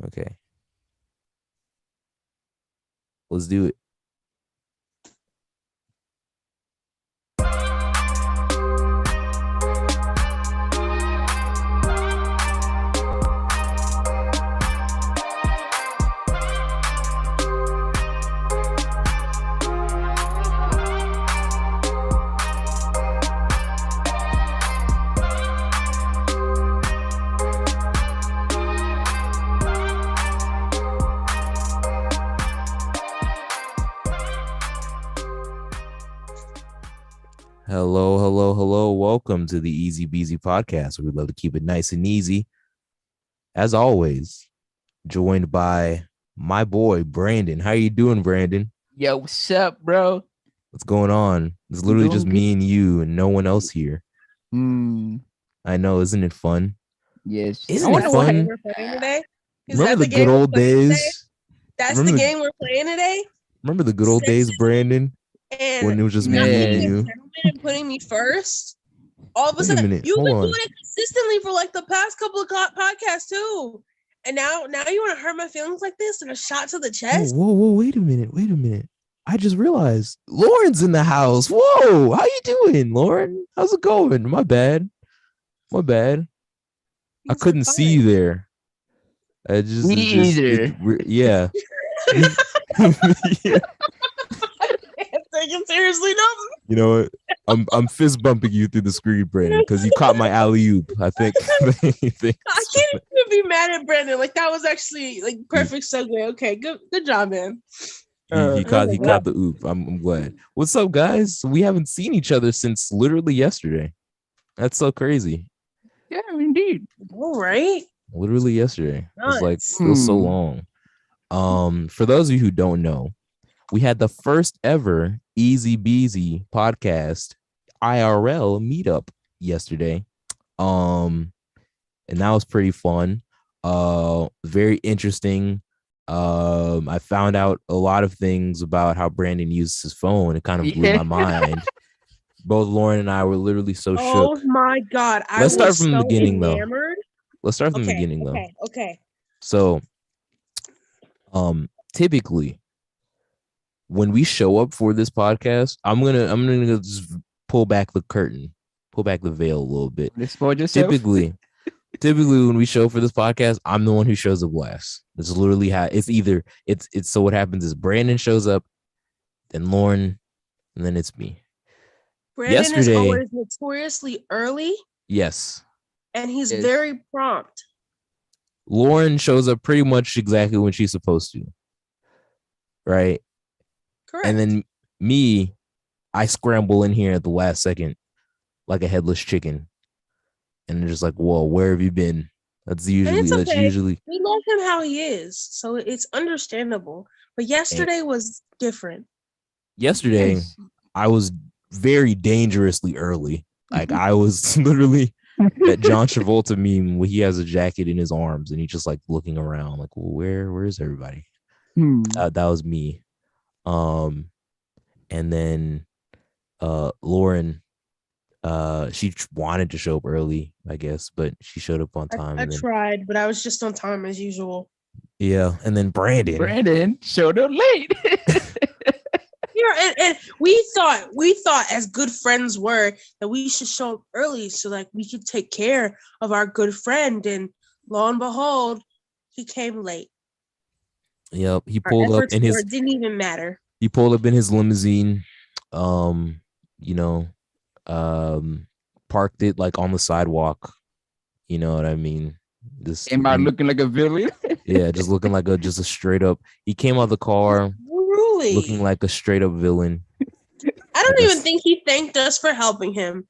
Okay. Let's do it. Hello, hello, hello. Welcome to the Easy Beasy podcast. We love to keep it nice and easy. As always, joined by my boy, Brandon. How you doing, Brandon? Yo, what's up, bro? What's going on? It's literally just me and you and no one else here. I know, isn't it fun? Yes. Isn't it fun? We're playing today? Remember the good old days? That's the game we're playing today? Remember the good old days, Brandon? And when it was just me and you. And putting me first. All of a sudden, you've been doing it consistently for like the past couple of podcasts too. And now you want to hurt my feelings like this and a shot to the chest? Whoa, wait a minute. I just realized Lauryns in the house. Whoa, how you doing, Lauren? How's it going? My bad. I couldn't see you there. I just me either. Yeah. Yeah. Take it seriously, no. You know what? I'm fist bumping you through the screen, Brandon, because you caught my alley oop. I think. I can't even be mad at Brandon. Like that was actually like perfect segue. Okay, good job, man. He caught the oop. I'm glad. What's up, guys? We haven't seen each other since literally yesterday. That's so crazy. Yeah, indeed. All right. Literally yesterday. It's like feels so long. For those of you who don't know, we had the first ever Easy Beasy podcast IRL meetup yesterday. And that was pretty fun. Very interesting. I found out a lot of things about how Brandon uses his phone. It kind of blew my mind. Both Lauren and I were literally so shook. Oh my God. Let's start from the beginning though. Let's start from the beginning though. Okay. So typically when we show up for this podcast, I'm gonna just pull back the curtain, pull back the veil a little bit. Typically when we show for this podcast, I'm the one who shows up last. It's literally how it's so what happens is Brandon shows up, then Lauren, and then it's me. Brandon is always notoriously early. Yes. And he's very prompt. Lauren shows up pretty much exactly when she's supposed to. Right? Correct. And then me, I scramble in here at the last second like a headless chicken. And they're just like, whoa, where have you been? That's usually we love him how he is, so it's understandable. But yesterday was different. Yesterday, I was very dangerously early. Like I was literally that John Travolta meme where he has a jacket in his arms and he's just like looking around, like, well, where is everybody? That was me. And then Lauren, she wanted to show up early, I guess, but she showed up on time. I tried, but I was just on time as usual. Yeah, and then Brandon showed up late. And we thought as good friends were that we should show up early so like we could take care of our good friend, and lo and behold, he came late. Yep, he pulled up in his. It didn't even matter. He pulled up in his limousine, parked it like on the sidewalk. You know what I mean? Am I looking like a villain? Yeah, just looking like a straight up. He came out of the car, looking like a straight up villain. I don't even think he thanked us for helping him.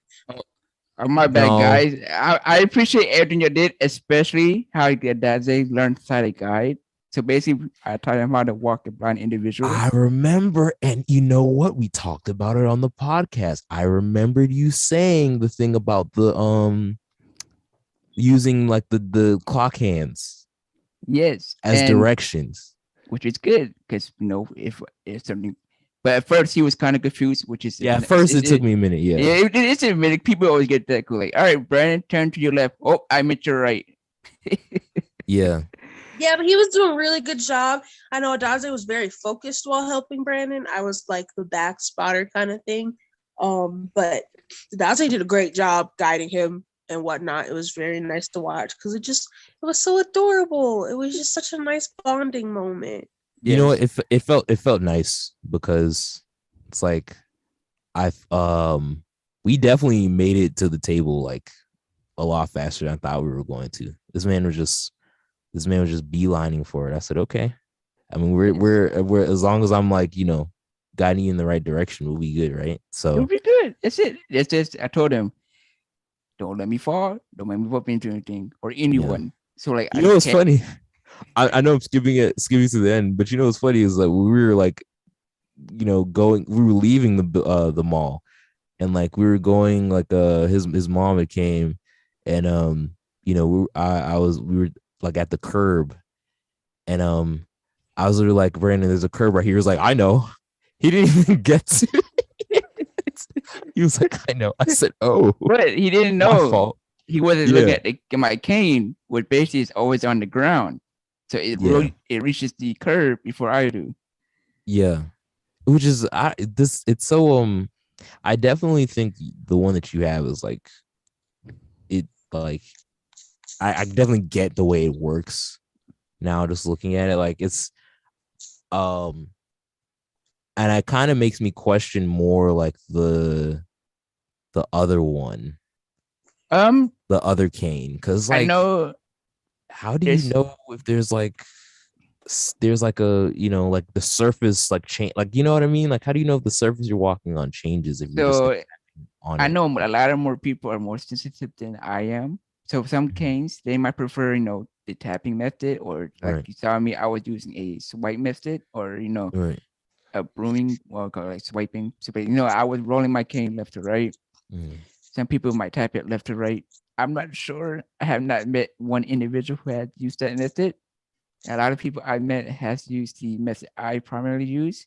Oh, my bad, guys. I appreciate everything you did, especially how your dad learned sighted guide. So basically, I taught him how to walk a blind individual. I remember, and you know what? We talked about it on the podcast. I remembered you saying the thing about the using like the clock hands. Yes, as directions, which is good because if something. But at first he was kind of confused, which is at first it took me a minute. Yeah, it's a minute. People always get that cool. Like, all right, Brandon, turn to your left. Oh, I meant your right. Yeah. Yeah, but he was doing a really good job. I know Adaze was very focused while helping Brandon. I was like the back spotter kind of thing. But Adaze did a great job guiding him and whatnot. It was very nice to watch because it was so adorable. It was just such a nice bonding moment. You know, it felt nice because it's like we definitely made it to the table like a lot faster than I thought we were going to. This man was just beelining for it. I said, okay. I mean, we're as long as I'm like, guiding you in the right direction, we'll be good, right? So we'll be good. That's it. It's just I told him, don't let me fall, don't let me bump into anything or anyone. Yeah. So like, it's funny. I know I'm skipping to the end, but what's funny is like we were like, we were leaving the mall, and like we were going like his mom had came, and we were like at the curb, and I was literally like, Brandon, there's a curb right here. He was like, I know. He didn't even get to. He was like, I know. I said, oh, but he didn't know. He wasn't looking at my cane, which basically is always on the ground. So it reaches the curb before I do. Yeah, which is it's so I definitely think the one that you have is like it like I definitely get the way it works now. Just looking at it, like it's and it kind of makes me question more like the other one, the other cane, because like I know. How do you know if there's like a like the surface like change, like you know what I mean, like how do you know if the surface you're walking on changes if you're just like, on I know a lot of more people are more sensitive than I am, so some canes they might prefer the tapping method, or like you saw me, I was using a swipe method, or a brooming, like swiping. So I was rolling my cane left to right. Some people might tap it left to right. I'm not sure. I have not met one individual who has used that method. A lot of people I met has used the method I primarily use.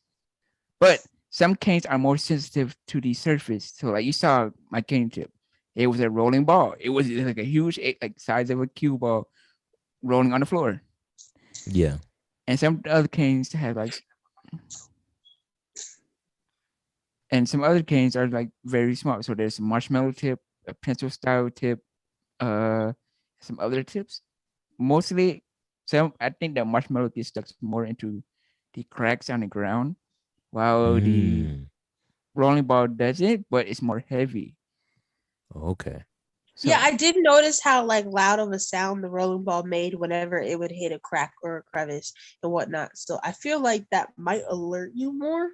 But some canes are more sensitive to the surface. So like you saw my cane tip. It was a rolling ball. It was like a huge, like size of a cue ball rolling on the floor. Yeah. And some other canes have like, and some other canes are like very small. So there's a marshmallow tip, a pencil style tip, some other tips. Mostly, I think the marshmallow gets stuck more into the cracks on the ground, while the rolling ball does it, but it's more heavy. Okay. So, yeah, I did notice how like loud of a sound the rolling ball made whenever it would hit a crack or a crevice and whatnot. So I feel like that might alert you more.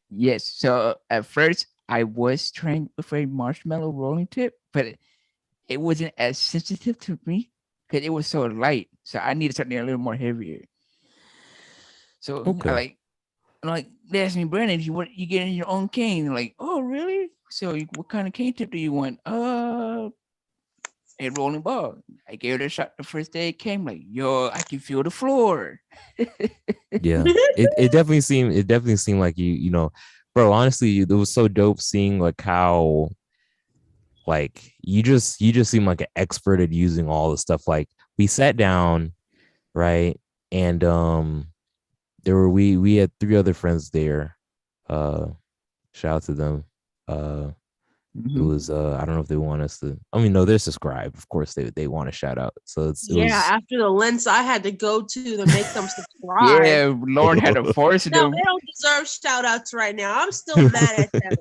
Yes. So at first I was trained with a marshmallow rolling tip, but it wasn't as sensitive to me because it was so light. So I needed something a little more heavier. So I'm like, they asked me, Brandon, you getting your own cane? They're like, oh, really? So what kind of cane tip do you want? A rolling ball. I gave it a shot the first day it came. Like, yo, I can feel the floor. Yeah, it definitely seemed like bro. Honestly, it was so dope seeing like how like you just seem like an expert at using all the stuff. Like we sat down, right, and there were we had 3 other friends there. Shout out to them. It was I don't know if they want us to. I mean, no, they're subscribed. Of course, they want a shout out. So after the lens I had to go to make them subscribe. Yeah, Lauren had to force them. No, they don't deserve shout outs right now. I'm still mad at them.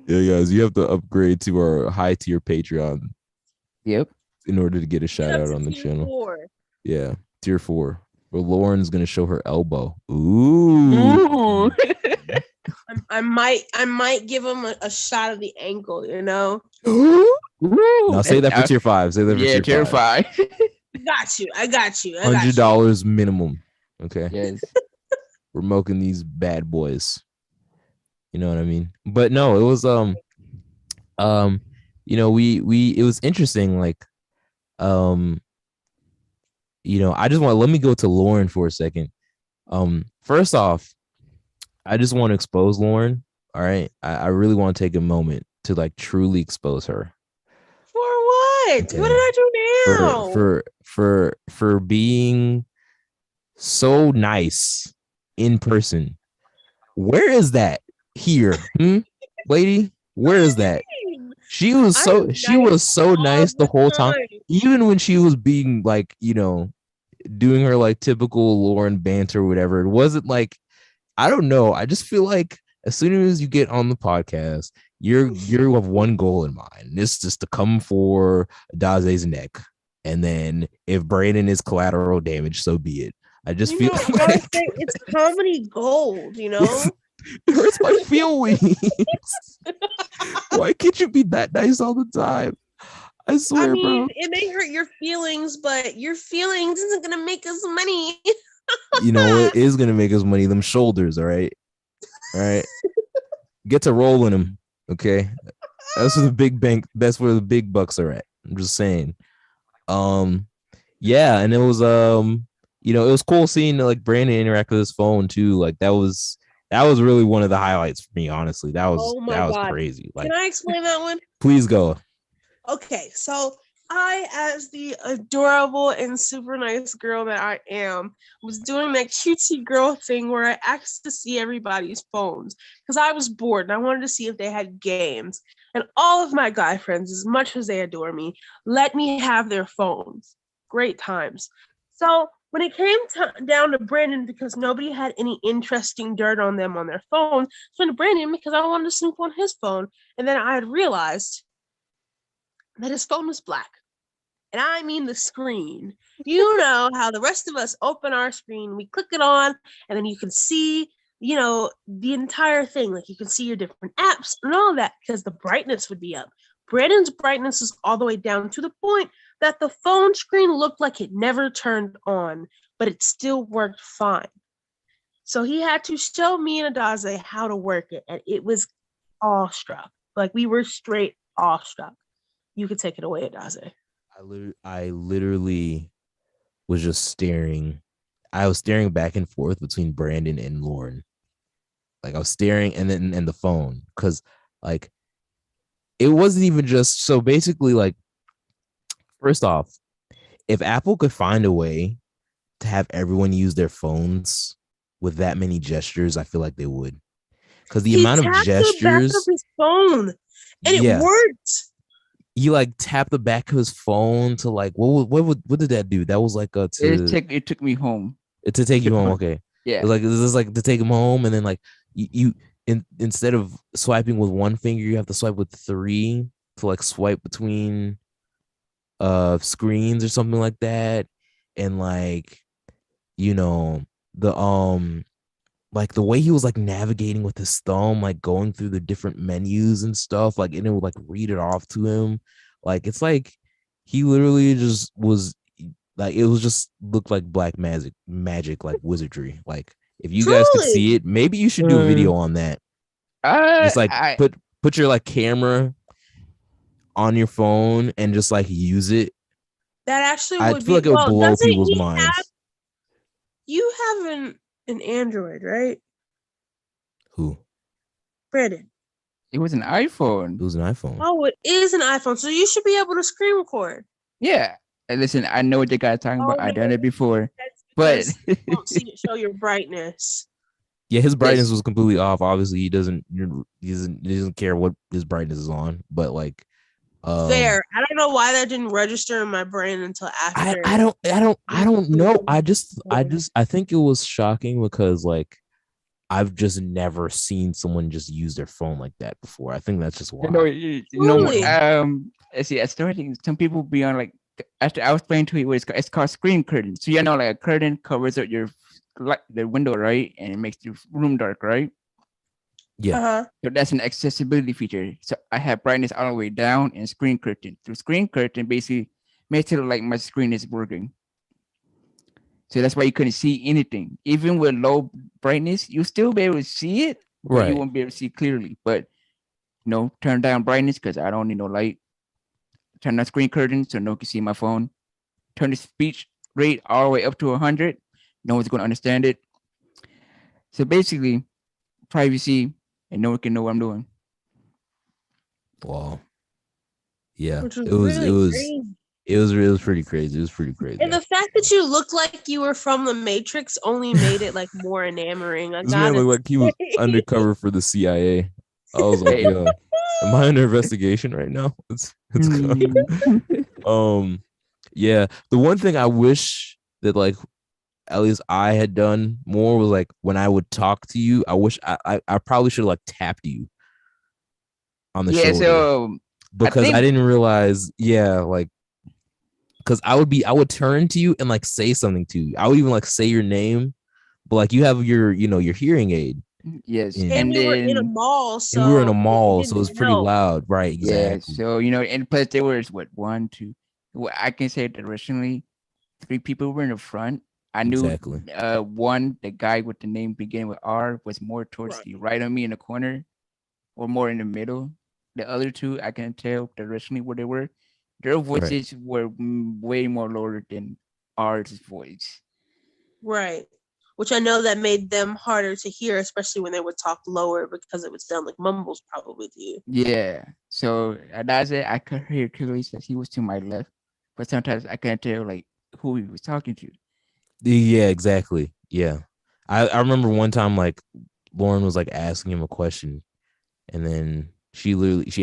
Yeah, guys, you have to upgrade to our high tier Patreon. Yep. In order to get a shout out on the channel. 4. Yeah, tier 4. Where Lauren's gonna show her elbow. Ooh. I might give him a shot of the ankle, Now say that for tier 5. Say that for tier 5. I got you. $100 minimum. Okay. Yes. We're milking these bad boys. You know what I mean? But no, it was we it was interesting, like I just let me go to Lauren for a second. First off, I just want to expose Lauren. All right. I really want to take a moment to like truly expose her. For what? What? Okay. What did I do now? For being so nice in person. Where is that here? Lady, where is that? She was so nice the whole time. Even when she was being like, doing her like typical Lauren banter or whatever. It wasn't like, I don't know. I just feel like as soon as you get on the podcast, you have one goal in mind. And it's just to come for Daze's neck. And then if Brandon is collateral damage, so be it. I just feel like it's comedy gold, it hurts my feelings. Why can't you be that nice all the time? I swear, bro. It may hurt your feelings, but your feelings isn't gonna make us money. You know what is gonna make us money? Them shoulders, all right? All right. Get to rolling them. Okay. That's where the big bank, that's where the big bucks are at. I'm just saying. Yeah, and it was it was cool seeing like Brandon interact with his phone too. Like that was really one of the highlights for me, honestly. That was crazy. Like, can I explain that one? Please go. Okay, so I, as the adorable and super nice girl that I am, was doing that cutesy girl thing where I asked to see everybody's phones because I was bored and I wanted to see if they had games. And all of my guy friends, as much as they adore me, let me have their phones. Great times. So when it came down to Brandon, because nobody had any interesting dirt on them on their phone, so to Brandon because I wanted to snoop on his phone. And then I had realized that his phone was black. And I mean the screen. You know how the rest of us open our screen, we click it on, and then you can see, the entire thing. Like you can see your different apps and all that because the brightness would be up. Brandon's brightness is all the way down to the point that the phone screen looked like it never turned on, but it still worked fine. So he had to show me and Adaze how to work it, and it was awestruck. Like we were straight awestruck. You could take it away, Adaze. I literally was just staring. I was staring back and forth between Brandon and Lauren. Like I was staring and the phone because like it wasn't even just so basically like first off, if Apple could find a way to have everyone use their phones with that many gestures, I feel like they would. Because the amount of gestures, the back of his phone, and it worked. He like tapped the back of his phone to like what did that do? That was like it took me home. To take you home, okay. Yeah. It was like this is like to take him home, and then like you instead of swiping with one finger, you have to swipe with three to like swipe between screens or something like that. And like, the like the way he was like navigating with his thumb, like going through the different menus and stuff, like, and it would like read it off to him. Like, it's like he literally just was like, it was just looked like black magic, like wizardry. Like, if you guys could see it, maybe you should do a video on that. Just like put your like camera on your phone and just like use it. That actually I feel like it would blow people's minds. You have an Android, right? Who? Brandon. It was an iPhone. It was an iPhone. Oh, it is an iPhone. So you should be able to screen record. Yeah. And listen, I know what you guys are talking about. I've done it before. But you don't see it show your brightness. Yeah, his brightness was completely off. Obviously, he doesn't care what his brightness is on. But like, fair. I don't know why that didn't register in my brain until after. I don't know. I think it was shocking because like I've just never seen someone just use their phone like that before. I think that's just why. See, I started some people be on like after I was playing to it, it's called screen curtain. So like a curtain covers up your the window, right, and it makes your room dark, right? Yeah. Uh-huh. So that's an accessibility feature. So I have brightness all the way down and screen curtain. The screen curtain basically makes it look like my screen is working. So that's why you couldn't see anything. Even with low brightness, you'll still be able to see it, but right. You won't be able to see clearly. But turn down brightness because I don't need no light. Turn on screen curtain so no one can see my phone. Turn the speech rate all the way up to 100. No one's going to understand it. So basically, privacy and no one can know what I'm doing. Wow. Yeah, which was it was really crazy. it was pretty crazy. It was pretty crazy. And the fact that you looked like you were from the Matrix only made it like more enamoring. This man looked like he was undercover for the CIA. I was like, yo, am I under investigation right now? It's yeah. The one thing I wish that like at least I had done more was like when I would talk to you, I wish I probably should have like tapped you on the shoulder. So because I didn't realize, like because I would turn to you and like say something to you. I would even like say your name, but like you have your your hearing aid. Yes, and we were in a mall, so we were in a mall, so it was pretty loud, right? Exactly. Yeah, so and plus there was one, two. Well, I can say directionally, 3 people were in the front. I knew one, the guy with the name beginning with R, was more towards the right of me in the corner, or more in the middle. The other 2, I can tell directionally where they were. Their voices were way more lower than R's voice. Right. Which I know that made them harder to hear, especially when they would talk lower because it would sound like mumbles probably to you. Yeah. So that's it. I could hear clearly that he was to my left, but sometimes I can't tell like who he was talking to. Yeah, exactly. Yeah. I remember one time like Lauren was like asking him a question, and then she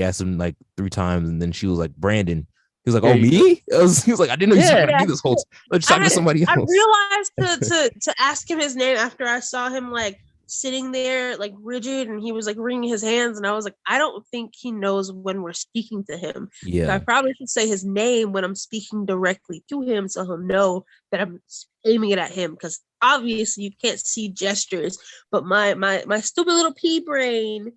asked him like 3 times, and then she was like, Brandon. He was like, "Oh, me?" He was like, "I didn't know you were gonna do this whole time. Let's talk to somebody else." I realized to ask him his name after I saw him like sitting there like rigid, and he was like wringing his hands, and I was like, I don't think he knows when we're speaking to him. Yeah, so I probably should say his name when I'm speaking directly to him, so he'll know that I'm aiming it at him. Because obviously you can't see gestures, but my stupid little pea brain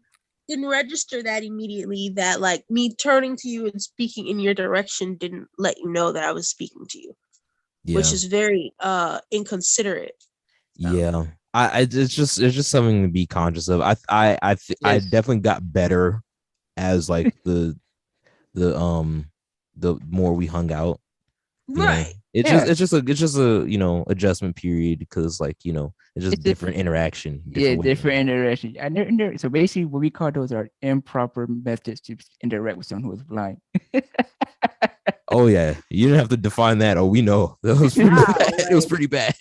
didn't register that immediately, that like me turning to you and speaking in your direction didn't let you know that I was speaking to you, which is very inconsiderate. So. Yeah, it's just something to be conscious of. I definitely got better as like the more we hung out. Right. It's just a adjustment period, because like it's just different interaction. Different interaction. And so basically, what we call those are improper methods to interact with someone who is blind. Oh yeah, you didn't have to define that. Oh, we know that was pretty bad. It was pretty bad.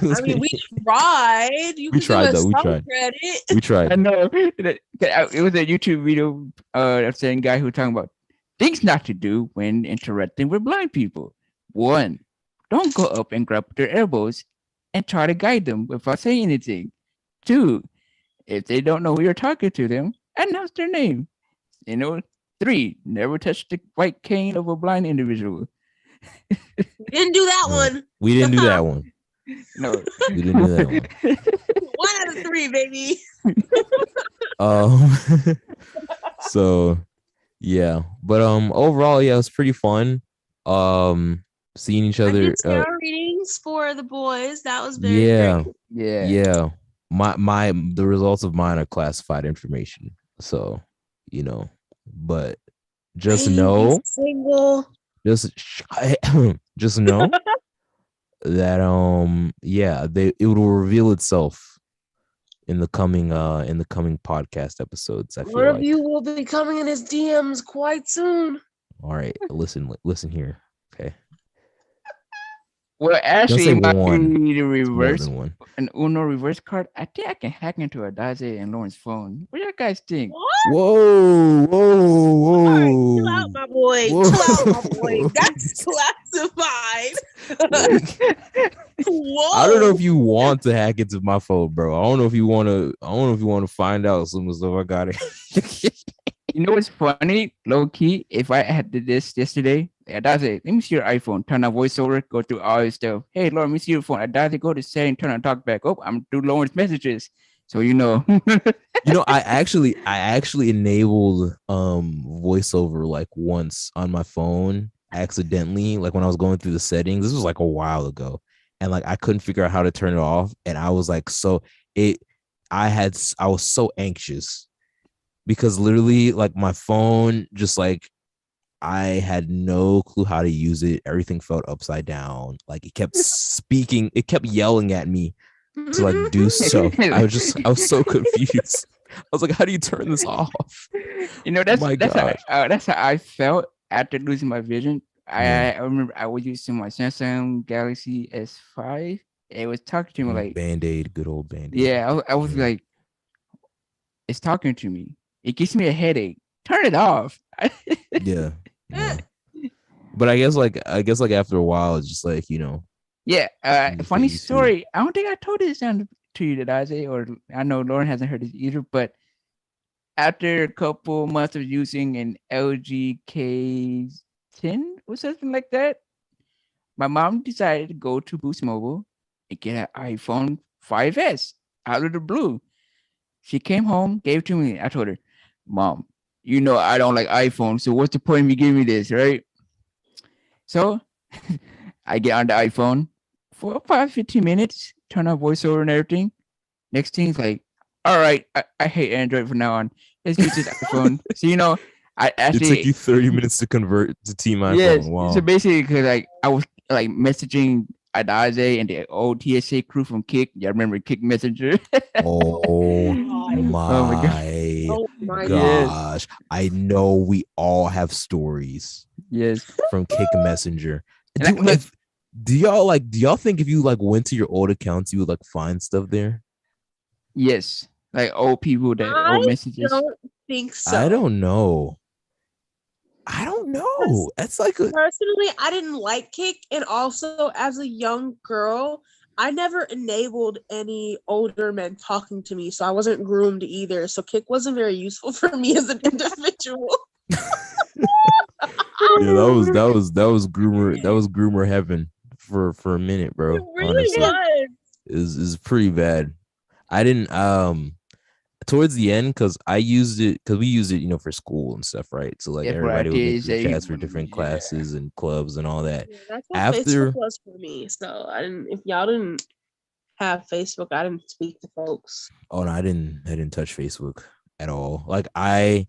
We tried. We tried though. We tried. I know. It was a YouTube video of saying guy who was talking about things not to do when interacting with blind people. 1, don't go up and grab their elbows and try to guide them without saying anything. 2, if they don't know who you're talking to them, announce their name. 3, never touch the white cane of a blind individual. We didn't do that one. We didn't do that one. No, we didn't do that one. 1 out of 3, baby. So yeah, but overall, yeah, it was pretty fun. Seeing each other. I did tarot readings for the boys. That was very great. Yeah. The results of mine are classified information. So, but just know single. Just know that it will reveal itself in the coming podcast episodes. I feel one of you will be coming in his DMs quite soon. All right, listen here. Okay. Well, actually, it might be the reverse, an Uno reverse card. I think I can hack into Adaze and Lauren's phone. What do you guys think? What? Whoa. Right, chill out, my boy. Whoa. Chill out, my boy. That's classified. Whoa. I don't know if you want to hack into my phone, bro. I don't know if you want to find out some of the stuff I got it. You know what's funny? Low key, if I had did this yesterday, that's it. Let me see your iPhone. Turn on voiceover. Go through all your stuff. Hey, Lauren, let me see your phone. That's it. Go to setting. Turn on talk back. Oh, I'm through Lauren's messages. So I actually enabled voiceover like once on my phone accidentally. Like when I was going through the settings. This was like a while ago, and like I couldn't figure out how to turn it off. And I was like, I was so anxious. Because literally, like my phone, just like I had no clue how to use it. Everything felt upside down. Like it kept speaking, it kept yelling at me to like do stuff. I was so confused. I was like, how do you turn this off? That's how I felt after losing my vision, I remember I was using my Samsung Galaxy S5. It was talking to me like Band-Aid, good old Band-Aid. Yeah, I was like, it's talking to me. It gives me a headache. Turn it off. yeah. But I guess like after a while, it's just like, Yeah. Funny story. I don't think I told this to you, that Isaiah, or I know Lauren hasn't heard this either, but after a couple months of using an LG K10 or something like that, my mom decided to go to Boost Mobile and get an iPhone 5S out of the blue. She came home, gave it to me. I told her, Mom, I don't like iPhone, so what's the point of me giving me this, right? So I get on the iPhone for 15 minutes, turn on voiceover and everything. Next thing is like, all right, I hate Android from now on. Let's use this iPhone. So, I actually... It took you 30 minutes to convert to Team iPhone. Yes. Wow. So basically, because I was like messaging Adaze and the old TSA crew from Kick. Yeah, I remember Kick Messenger. Oh my gosh. Yes. I know we all have stories. Yes. From Kick Messenger. Do y'all think if you went to your old accounts, you would find stuff there? Yes. Like old people old messages. I don't think so. I don't know. That's personally, I didn't like Kick, and also as a young girl, I never enabled any older men talking to me, so I wasn't groomed either. So Kick wasn't very useful for me as an individual. Yeah, that was groomer heaven for a minute, bro. It really was. Is pretty bad. I didn't towards the end, because we used it, for school and stuff, right? So everybody would make group chats for different classes and clubs and all that. Yeah, that's what Facebook was for me. So if y'all didn't have Facebook, I didn't speak to folks. Oh no, I didn't touch Facebook at all. I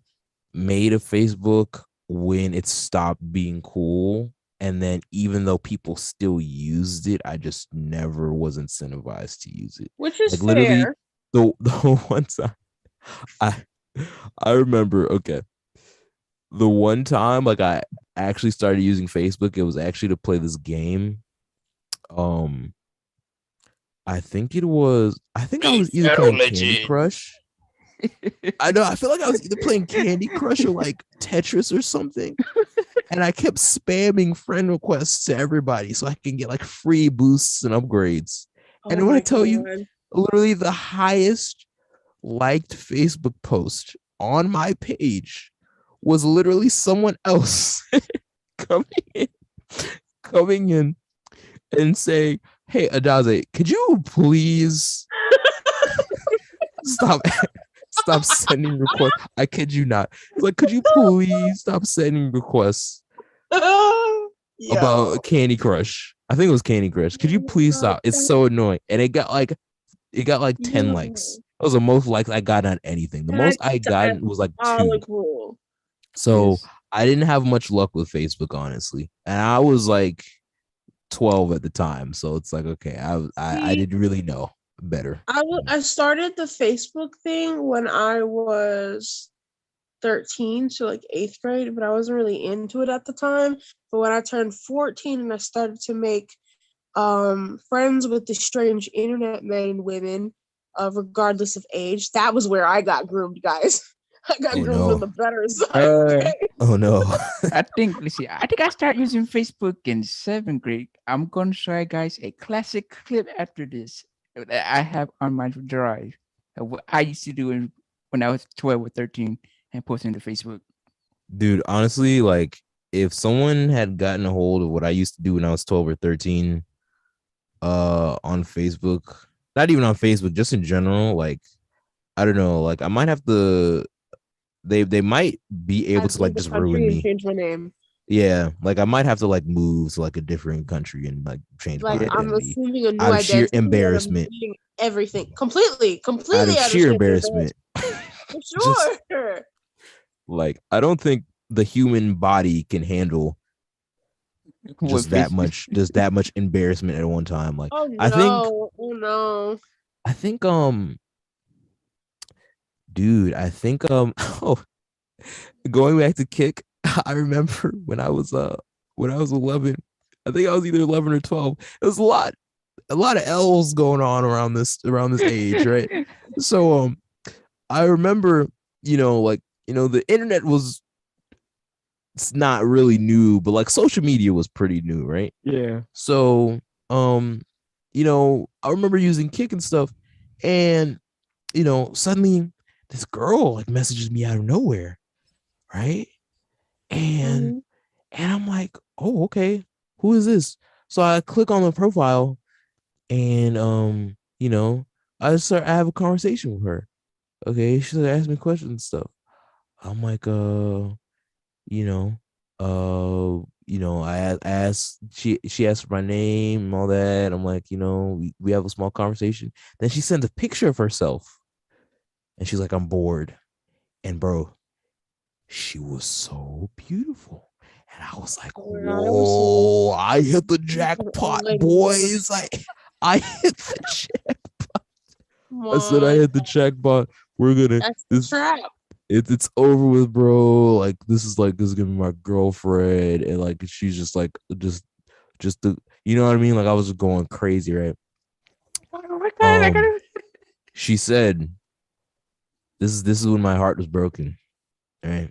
made a Facebook when it stopped being cool, and then even though people still used it, I just never was incentivized to use it. Which is literally fair. The one time I remember, the one time I actually started using Facebook, it was actually to play this game. I think I was either playing Candy Crush. I know. I feel like I was either playing Candy Crush or Tetris or something, and I kept spamming friend requests to everybody so I can get free boosts and upgrades. And when I tell you, literally the highest liked Facebook post on my page was literally someone else coming in and saying, "Hey, Adaze, could you please stop sending requests?" I kid you not. Could you please stop sending requests about Candy Crush? I think it was Candy Crush. Could you please stop? It's so annoying. And it got 10 likes. That was the most likes I got on anything. The most I got was 2. Cool. So I didn't have much luck with Facebook, honestly. And I was 12 at the time. So it's okay, I didn't really know better. I started the Facebook thing when I was 13, so 8th grade, but I wasn't really into it at the time. But when I turned 14 and I started to make friends with the strange internet men and women, regardless of age, that was where I got groomed, guys. I got groomed on the better side. Oh no. I think I started using Facebook in 7th grade. I'm gonna show you guys a classic clip after this that I have on my drive of what I used to do when I was 12 or 13 and posting to Facebook. Dude, honestly, if someone had gotten a hold of what I used to do when I was 12 or 13 on Facebook, not even on Facebook, just in general, I don't know, I might have to, they might be able to just ruin me. Change my name. Yeah, I might have to make to a different country and change my identity. I'm assuming a new out of sheer embarrassment. Everything completely out of sheer embarrassment. For sure. I don't think the human body can handle just that much embarrassment at one time. I think dude, going back to Kick, I remember when I was 11. I think I was either 11 or 12. It was a lot of L's going on around this age, right? So I remember, the internet was, it's not really new, but like social media was pretty new, right? Yeah. So I remember using Kick and stuff, and suddenly this girl like messages me out of nowhere, right? And I'm like, oh, okay, who is this? So I click on the profile, and I have a conversation with her. Okay, she asked me questions and stuff. I'm like, I asked, she asked for my name and all that. I'm like, we have a small conversation. Then she sent a picture of herself, and she's like, I'm bored. And bro, she was so beautiful. And I was like, whoa, I hit the jackpot, boys. I hit the jackpot. I said I hit the jackpot. We're gonna it's over with, bro. Like this is gonna be my girlfriend, and like she's just like just the, you know what I mean? Like I was just going crazy, right? She said, this is when my heart was broken, right?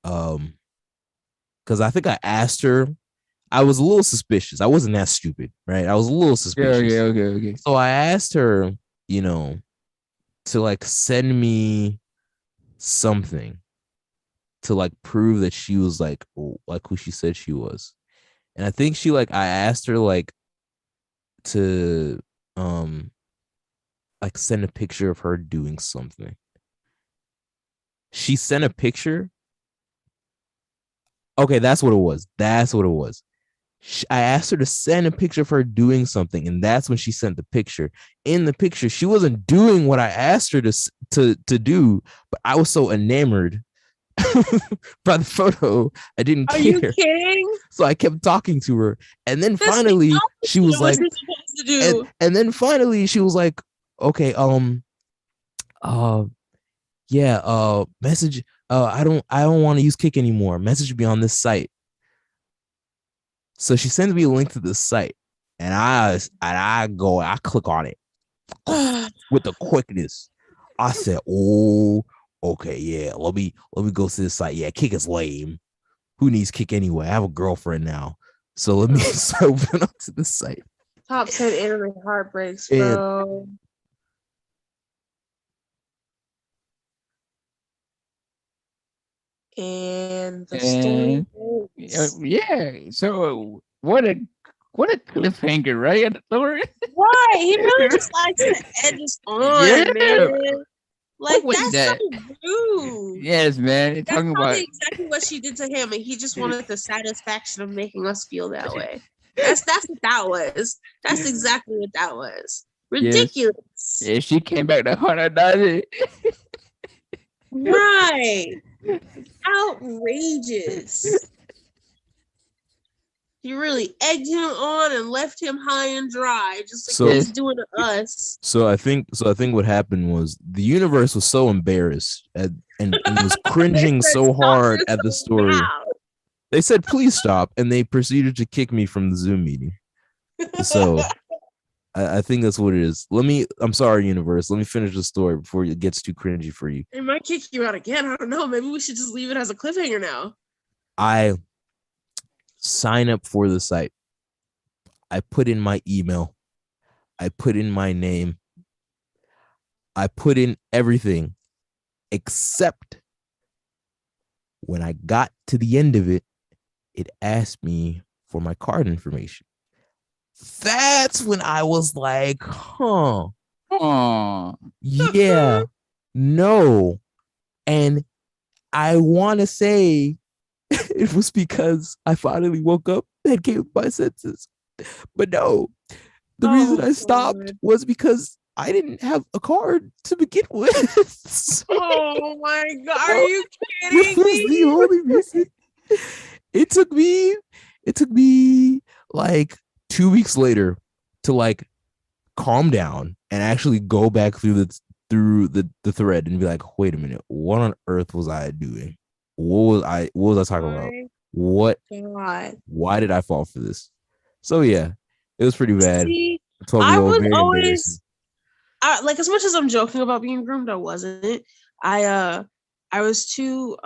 Because I think I asked her. I was a little suspicious. I wasn't that stupid, right? I was a little suspicious. Okay. So I asked her, to like send me something to like prove that she was like who she said she was. And I think I asked her like to like send a picture of her doing something. She sent a picture. Okay, that's what it was. I asked her to send a picture of her doing something, and that's when she sent the picture. In the picture, she wasn't doing what I asked her to do, but I was so enamored by the photo, I didn't care. Are you kidding? So I kept talking to her, and then finally she was like, and then finally she was like, okay, message. I don't want to use Kick anymore. Message me on this site. So she sends me a link to this site, and I click on it with the quickness. I said, oh, okay, yeah, let me go to this site. Yeah, Kick is lame. Who needs Kick anyway? I have a girlfriend now. So let me open up to the site. Top 10 anime heartbreaks, bro. And the story. Yeah. So what a cliffhanger, right, Lauren? Right. He really just likes to edge us on, man. Like that's so rude. Yes, man. That's talking about exactly what she did to him, and he just wanted the satisfaction of making us feel that way. That's what that was. That's exactly what that was. Ridiculous. Yeah, she came back to $100. Right. Outrageous. You really egged him on and left him high and dry, just like he's doing to us. So I think what happened was the universe was so embarrassed and was cringing so hard at the story. They said, please stop. And they proceeded to kick me from the Zoom meeting. So I think that's what it is. I'm sorry, universe. Let me finish the story before it gets too cringy for you. It might kick you out again. I don't know. Maybe we should just leave it as a cliffhanger now. I sign up for the site. I put in my email. I put in my name. I put in everything except when I got to the end of it, it asked me for my card information. That's when I was like, yeah, no. And I want to say it was because I finally woke up and came to my senses. But no, the reason I stopped was because I didn't have a card to begin with. So, oh my God, are you kidding me? Was the only reason. It took me like 2 weeks later to like calm down and actually go back through the thread and be like, wait a minute, what on earth was I doing? What was I talking about? What? God. Why did I fall for this? So yeah, it was pretty bad. See, 12-year-old, was very always like, as much as I'm joking about being groomed, I wasn't. I was too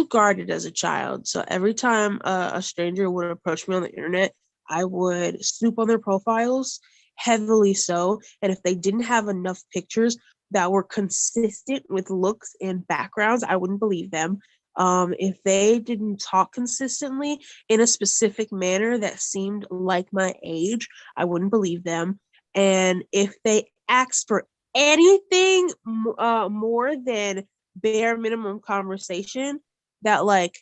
guarded as a child. So every time a stranger would approach me on the internet, I would snoop on their profiles, heavily so. And if they didn't have enough pictures that were consistent with looks and backgrounds, I wouldn't believe them. If they didn't talk consistently in a specific manner that seemed like my age, I wouldn't believe them. And if they asked for anything more than bare minimum conversation that like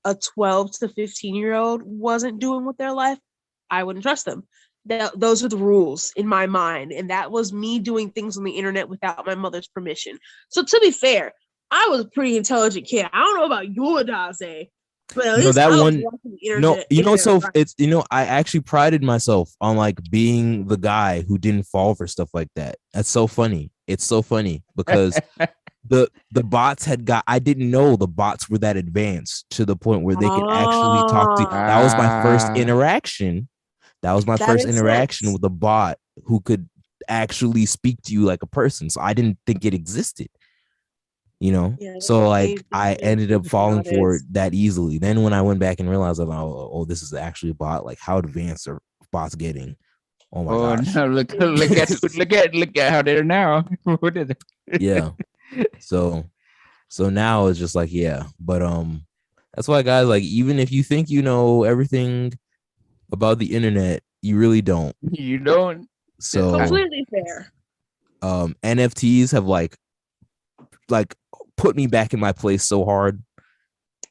a 12 to 15-year-old wasn't doing with their life, I wouldn't trust them. Those are the rules in my mind. And that was me doing things on the internet without my mother's permission. So to be fair, I was a pretty intelligent kid. I don't know about you, Daze, but at least that I one. So right. it's I actually prided myself on like being the guy who didn't fall for stuff like that. That's so funny. It's so funny because the bots I didn't know the bots were that advanced to the point where they could actually talk to you. That was my first interaction. That was my first interaction with a bot who could actually speak to you like a person. So I didn't think it existed. So like I ended up falling for it that easily. Then when I went back and realized that, oh, this is actually a bot. Like, how advanced are bots getting? Oh my gosh! No, look at how they're now. What is it? Yeah. So now it's just like, yeah, but that's why, guys, like, even if you think you know everything about the internet, you really don't. You don't. So completely fair. NFTs have like put me back in my place so hard.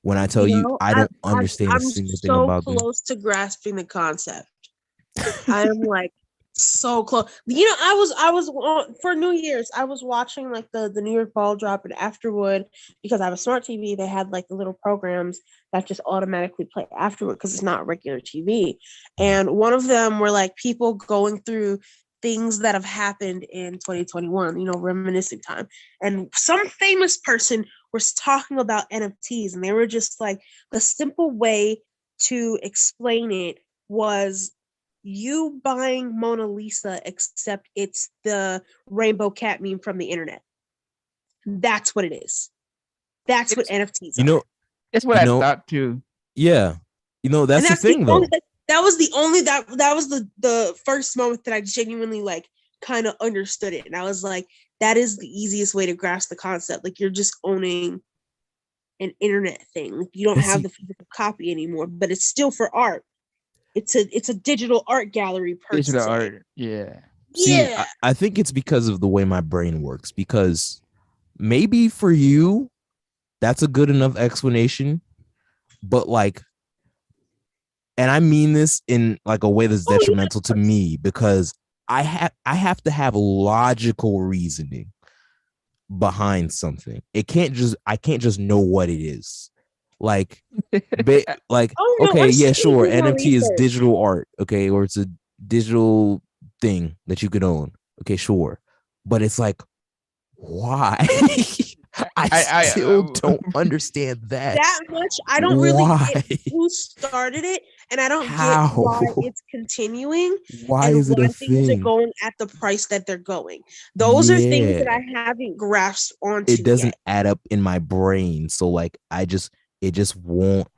When I tell you, I don't understand a single thing about them. I'm so close to grasping the concept. I am like so close. I was for New Year's, I was watching like the New Year's ball drop, and afterward, because I have a smart TV, they had like the little programs that just automatically play afterward because it's not regular TV. And one of them were like people going through things that have happened in 2021, reminiscing time. And some famous person was talking about NFTs, and they were just like, the simple way to explain it was you buying Mona Lisa, except it's the rainbow cat meme from the internet. That's what it is. That's what NFTs are. That's what I thought too. Yeah. That's the thing though. That was the first moment that I genuinely like kind of understood it. And I was like, that is the easiest way to grasp the concept. Like, you're just owning an internet thing. Like, you don't have the physical copy anymore, but it's still for art. It's a digital art gallery per digital se. art, yeah. See, I think it's because of the way my brain works, because maybe for you that's a good enough explanation, but like, and I mean this in like a way that's detrimental to me, because I have to have logical reasoning behind something. I can't just know what it is. Like, okay, yeah, sure, NFT is digital art, okay, or it's a digital thing that you could own, okay, sure, but it's like, why? I still don't understand that much. I don't really get who started it, and I don't get why it's continuing. Why is it a thing? Things are going at the price that they're going. Those are things that I haven't grasped onto. It doesn't add up in my brain, so like it just won't,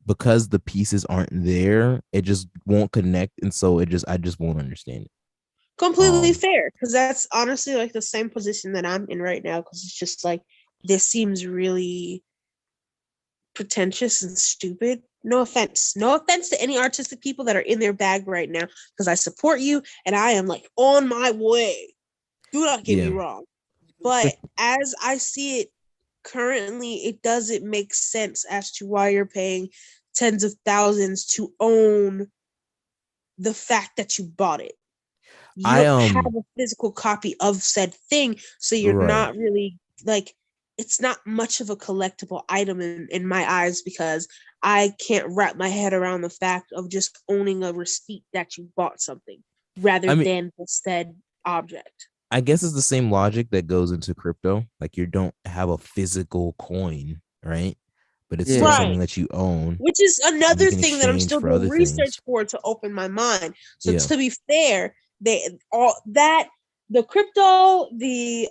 because the pieces aren't there. It just won't connect, and so I just won't understand it. Completely fair, because that's honestly like the same position that I'm in right now, because it's just like, this seems really pretentious and stupid. No offense to any artistic people that are in their bag right now, because I support you and I am like on my way. Do not get me wrong, but as I see it currently, it doesn't make sense as to why you're paying tens of thousands to own the fact that you bought it. You don't have a physical copy of said thing, so you're not really like, it's not much of a collectible item in my eyes, because I can't wrap my head around the fact of just owning a receipt that you bought something rather than the said object. I guess it's the same logic that goes into crypto. Like you don't have a physical coin, right? But it's still something that you own, which is another thing that I'm exchange still for doing other research things. for to open my mind. So to be fair, the crypto, the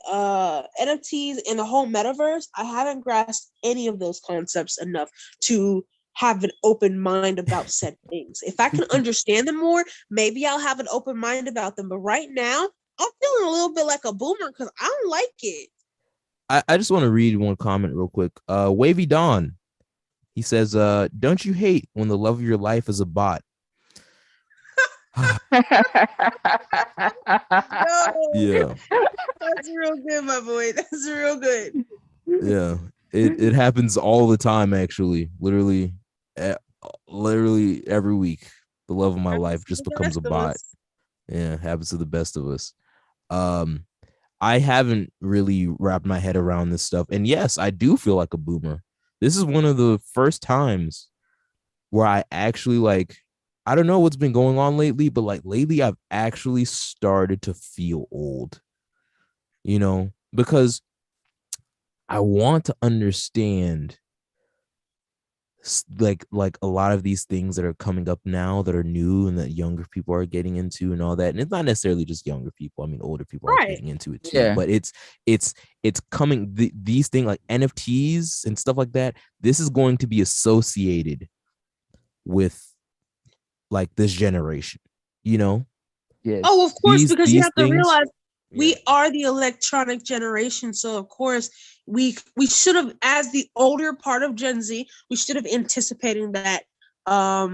NFTs, and the whole metaverse, I haven't grasped any of those concepts enough to have an open mind about said things. If I can understand them more, maybe I'll have an open mind about them. But right now, I'm feeling a little bit like a boomer because I don't like it. I just want to read one comment real quick. Wavy Dawn. He says, don't you hate when the love of your life is a bot? Yeah. That's real good, my boy. That's real good. Yeah. It happens all the time, actually. Literally every week. The love of my life just becomes a bot. Yeah, it happens to the best of us. I haven't really wrapped my head around this stuff. And yes, I do feel like a boomer. This is one of the first times where I actually I don't know what's been going on lately, but like lately I've actually started to feel old, because I want to understand like a lot of these things that are coming up now that are new and that younger people are getting into and all that. And it's not necessarily just younger people. I mean, older people are getting into it too. But it's coming. These things like NFTs and stuff like that. This is going to be associated with like this generation. Yes. Oh, of course, because you have to realize we are the electronic generation. So of course we should have, as the older part of Gen Z, we should have anticipating that not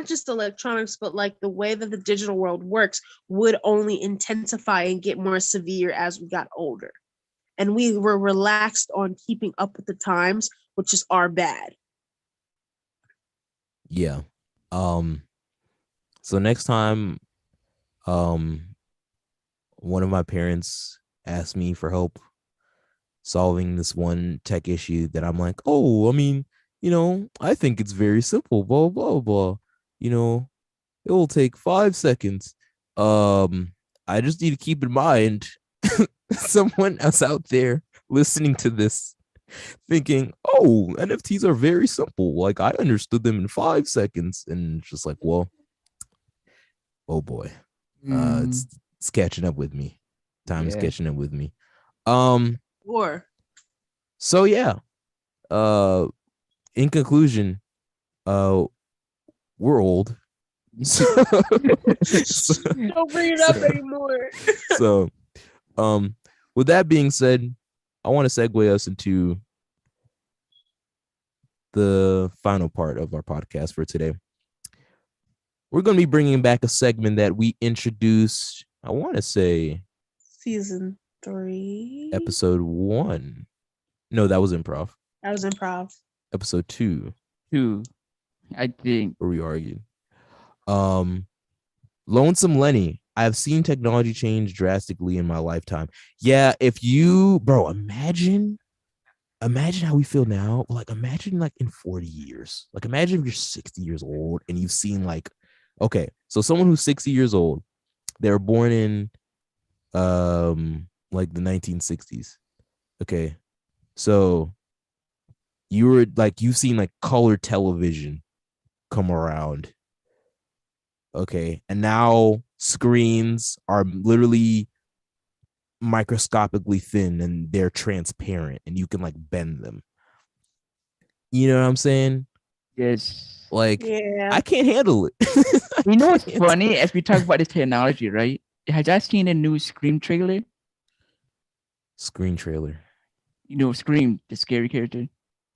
just electronics, but like the way that the digital world works would only intensify and get more severe as we got older. And we were relaxed on keeping up with the times, which is our bad. Yeah. So next time one of my parents asked me for help solving this one tech issue that I'm like, oh, I mean, I think it's very simple, blah, blah, blah. It will take 5 seconds. I just need to keep in mind someone else out there listening to this thinking, oh, NFTs are very simple. Like I understood them in 5 seconds. And just like, well, oh boy. It's catching up with me. Time is catching up with me. So yeah. In conclusion, we're old. Don't bring it up anymore. So, with that being said, I want to segue us into the final part of our podcast for today. We're going to be bringing back a segment that we introduced, I want to say, season 3, episode 1. No, that was improv. Episode 2. I think. Where we argued. Lonesome Lenny. I've seen technology change drastically in my lifetime. Yeah, if you, bro, imagine how we feel now. Like, imagine like in 40 years. Like, imagine if you're 60 years old and you've seen like, okay, so someone who's 60 years old, they were born in like the 1960s. Okay, so you've seen like color television come around. Okay, and now screens are literally microscopically thin and they're transparent and you can like bend them. You know what I'm saying? Yes. Like, I can't handle it. You know what's funny? As we talk about this technology, right? Have you seen a new Scream trailer? Scream trailer. Scream, the scary character.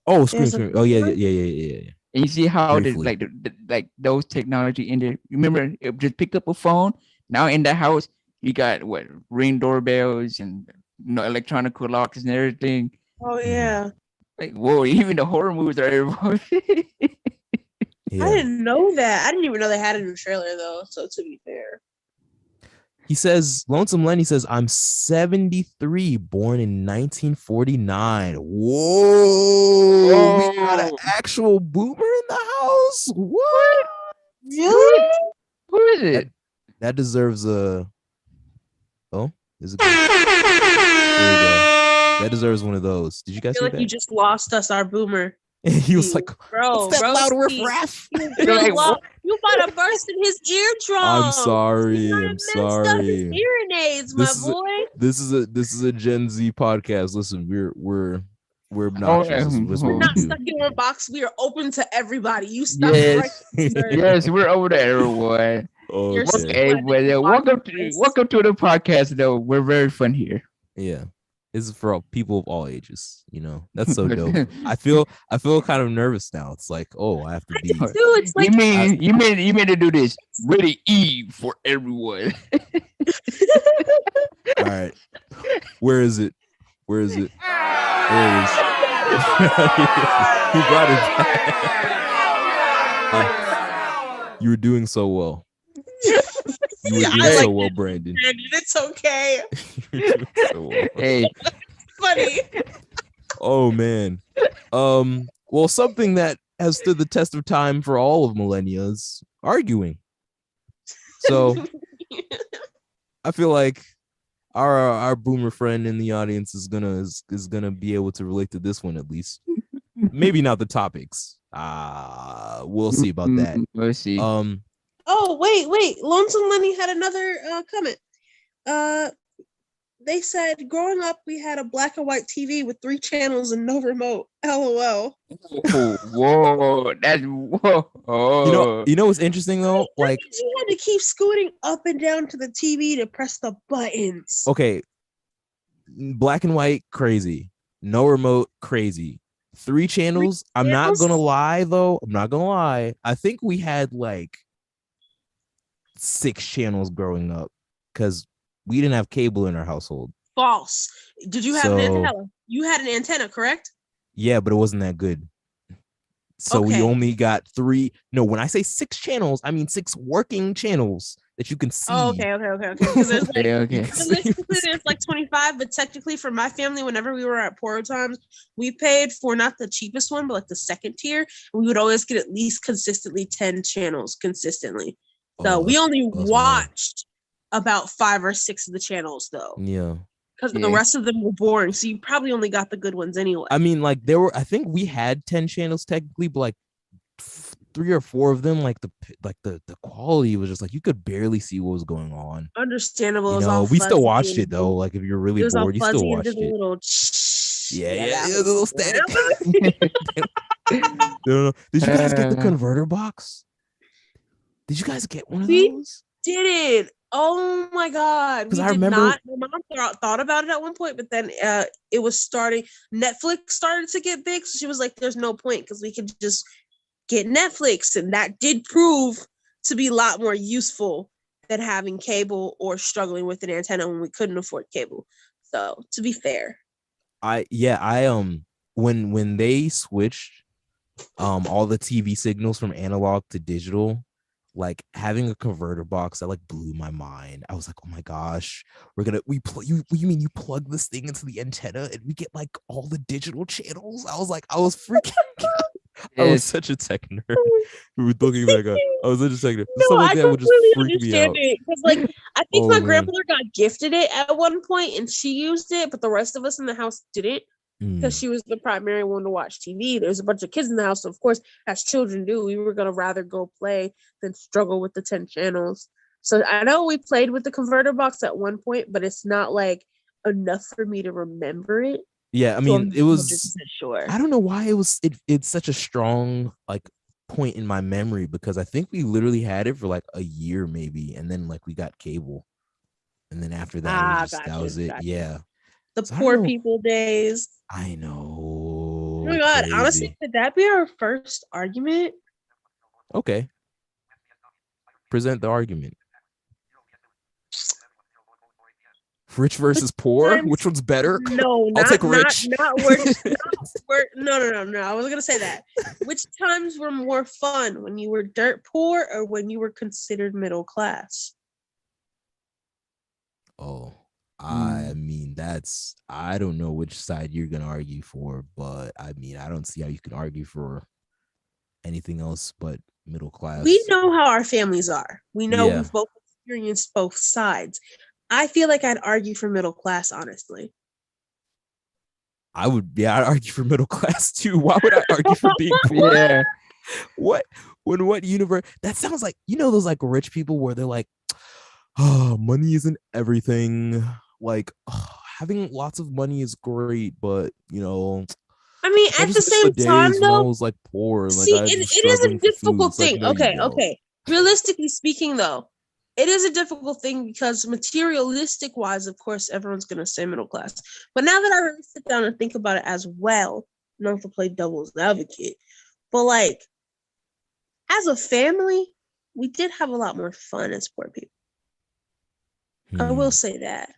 Oh, Scream. Oh, yeah. And you see how like those technology in there. Remember, it just pick up a phone. Now in the house, you got what, Ring doorbells and electronic locks and everything. Oh yeah. Like, whoa, even the horror movies are involved. Yeah. I didn't know that. I didn't even know they had a new trailer though. So to be fair. He says, Lonesome Lenny says, I'm 73, born in 1949. Whoa. We got an actual boomer in the house. What? Really? Who is it? That deserves a Oh, is it? There we go. That deserves one of those. Did you guys I feel hear like that? you just lost us our boomer. He was like, bro, what's that loud riff-raff? You about to burst in his eardrum. I'm sorry. You I'm sorry. His hearing aids, my boy. This is a Gen Z podcast. Listen, we're obnoxious. We're not stuck in one box. We are open to everybody. You stuck right. There. Yes, we're over to everyone. Okay. Welcome to the podcast. Though we're very fun here. Yeah. This is for people of all ages, you know. That's so dope. I feel kind of nervous now. It's like, oh, I have to be. It's like, you mean to do this? Really E for everyone. All right. Where is it? There it is. He brought it back. You were doing so well. You were doing so well, Brandon. It's okay. So well. Hey, funny. Oh man. Well, something that has stood the test of time for all of millennials, arguing. So I feel like our boomer friend in the audience is gonna be able to relate to this one at least. Maybe not the topics. We'll see about that. We'll see. Oh, wait. Lonesome Lenny had another comment. They said, growing up, we had a black and white TV with 3 channels and no remote. LOL. Whoa. That's whoa. You know what's interesting though? Like, you had to keep scooting up and down to the TV to press the buttons. Okay. Black and white, crazy. No remote, crazy. 3 channels. I'm not gonna lie though. I think we had like 6 channels growing up because we didn't have cable in our household. False. Did you have an antenna? You had an antenna, correct? Yeah, but it wasn't that good. So we only got 3. No, when I say 6 channels, I mean 6 working channels that you can see. Oh, okay. Because there's like, there's like 25, but technically for my family, whenever we were at poorer times, we paid for not the cheapest one, but like the second tier. And we would always get at least consistently 10 channels consistently. So we only watched about 5 or 6 of the channels though. Yeah. Because the rest of them were boring. So you probably only got the good ones anyway. I mean, like I think we had 10 channels technically, but like 3 or 4 of them, like the quality was just like you could barely see what was going on. Understandable. You know, we still watched it though. Like if you're really bored, you still watched it. Little the little static. No. Did you guys get the converter box? Did you guys get one of those? Didn't. Oh my god! Because I remember my mom thought about it at one point, but then it was starting. Netflix started to get big, so she was like, "There's no point because we could just get Netflix," and that did prove to be a lot more useful than having cable or struggling with an antenna when we couldn't afford cable. So to be fair, when they switched all the TV signals from analog to digital. Like having a converter box that like blew my mind. I was like, oh my gosh, you mean you plug this thing into the antenna and we get like all the digital channels? I was freaking out. I was such a tech nerd. We were looking back up. I was such a tech nerd. Stuff like that would just freak me out. Because like I think my grandmother got gifted it at one point and she used it, but the rest of us in the house didn't. Because she was the primary one to watch TV. There's a bunch of kids in the house. So of course, as children do, we were going to rather go play than struggle with the 10 channels. So I know we played with the converter box at one point, but it's not like enough for me to remember it. Yeah, I mean, so it was, sure. I don't know why it's such a strong like point in my memory because I think we literally had it for like a year maybe. And then like we got cable. And then after that, that was it. Yeah. The poor people days. I know. Oh my god! Crazy. Honestly, could that be our first argument? Okay. Present the argument. Rich versus poor. Which one's better? No, I'll take rich. Not worse. No. I wasn't gonna say that. Which times were more fun? When you were dirt poor or when you were considered middle class? Oh. I mean, I don't know which side you're going to argue for, but I mean, I don't see how you can argue for anything else but middle class. We know how our families are. We know we've both experienced both sides. I feel like I'd argue for middle class, honestly. I'd argue for middle class too. Why would I argue for being poor? Yeah. What universe? That sounds like, those like rich people where they're like, oh, money isn't everything. Like, having lots of money is great, but I mean, I at just the miss the same time, days when I though, was like poor and like see, I was it is struggling a for food. difficult It's like, thing. no, you don't. Okay. Realistically speaking, though, it is a difficult thing because materialistic wise, of course, everyone's going to say middle class. But now that I really sit down and think about it as well, not to play devil's advocate, but like as a family, we did have a lot more fun as poor people. I will say that.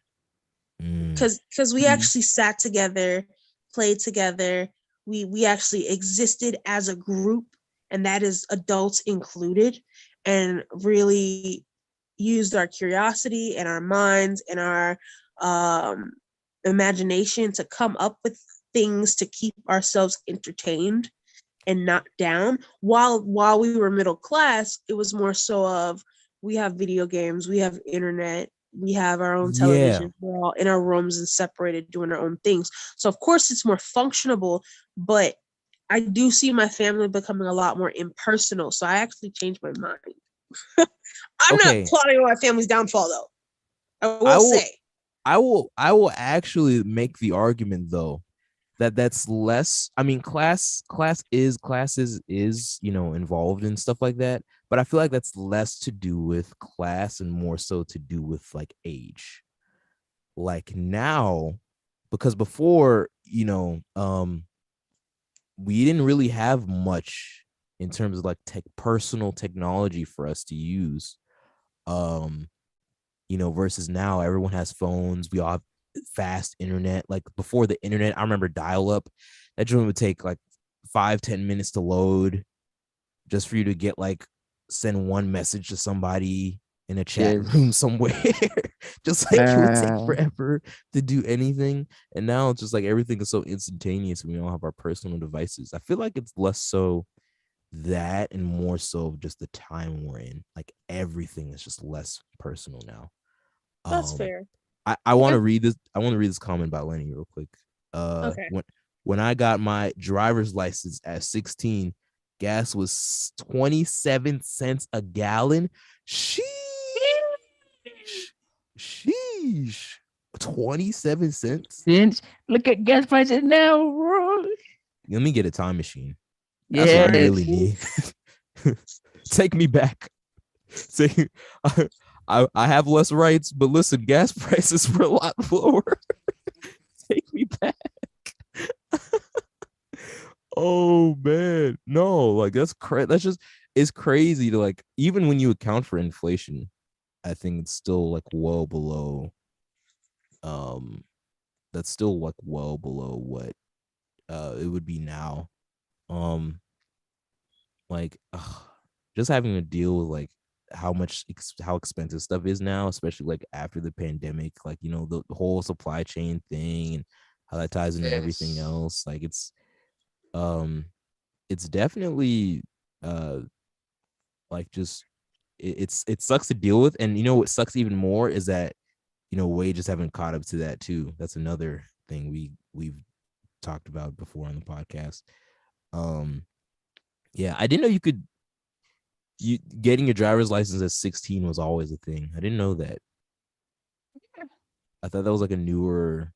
Because we actually sat together, played together. We actually existed as a group, and that is adults included, and really used our curiosity and our minds and our imagination to come up with things to keep ourselves entertained and not down. While we were middle class, it was more so of we have video games, we have internet, we have our own television. We're all in our rooms and separated doing our own things. So of course it's more functionable, but I do see my family becoming a lot more impersonal. So I actually changed my mind. I'm not plotting on my family's downfall, though. I will actually make the argument though that's less. I mean, classes is involved in stuff like that, but I feel like that's less to do with class and more so to do with like age. Like now, because before, we didn't really have much in terms of like personal technology for us to use. Versus now everyone has phones. We all have fast internet. Like before the internet, I remember dial up. That joint would take like 5-10 minutes to load just for you to get like send one message to somebody in a chat room somewhere. Just like it would take forever to do anything. And now it's just like everything is so instantaneous. We all have our personal devices. I feel like it's less so that and more so just the time we're in. Like everything is just less personal now. That's fair. I want to read this. I want to read this comment by Lenny real quick. Okay. When I got my driver's license at 16, gas was 27 cents a gallon. Sheesh. 27 cents. Look at gas prices now, bro. Let me get a time machine. That's what I really need. Take me back. Say, I have less rights, but listen, gas prices were a lot lower. Take me back. Oh man, no, like that's crazy. That's just, it's crazy to like, even when you account for inflation, I think it's still like well below. That's still like well below what it would be now. Just having to deal with like how expensive stuff is now, especially like after the pandemic, like the whole supply chain thing and how that ties into everything else. Like it's definitely like just it sucks to deal with. And what sucks even more is that wages haven't caught up to that too. That's another thing we've talked about before on the podcast. Yeah, I didn't know getting your driver's license at 16 was always a thing. I didn't know that. I thought that was like a newer,